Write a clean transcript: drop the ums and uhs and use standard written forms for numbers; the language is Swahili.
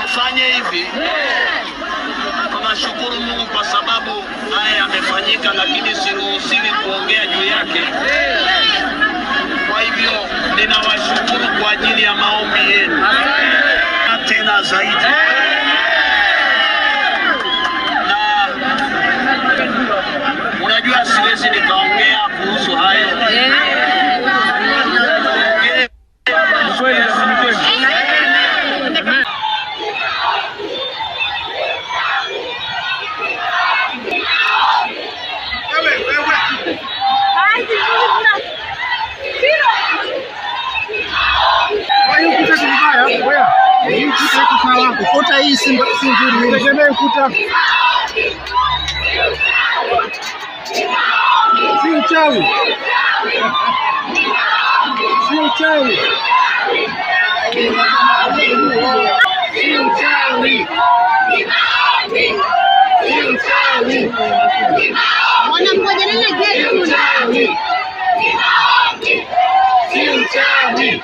Tufanye hivi. Tunashukuru Mungu kwa sababu haya yamefanyika, lakini siruhusiwi kuongea juu yake. Kwa hivyo ninawashukuru kwa ajili ya maombi yenu tena zaidi. Na unajua siwezi nikaongea kuhusu hayo. Ukuta hii si nzuri, tegemee ukuta. Si uchawi. Si uchawi. Si uchawi. Si uchawi. Wanamgojelea gari. Si uchawi.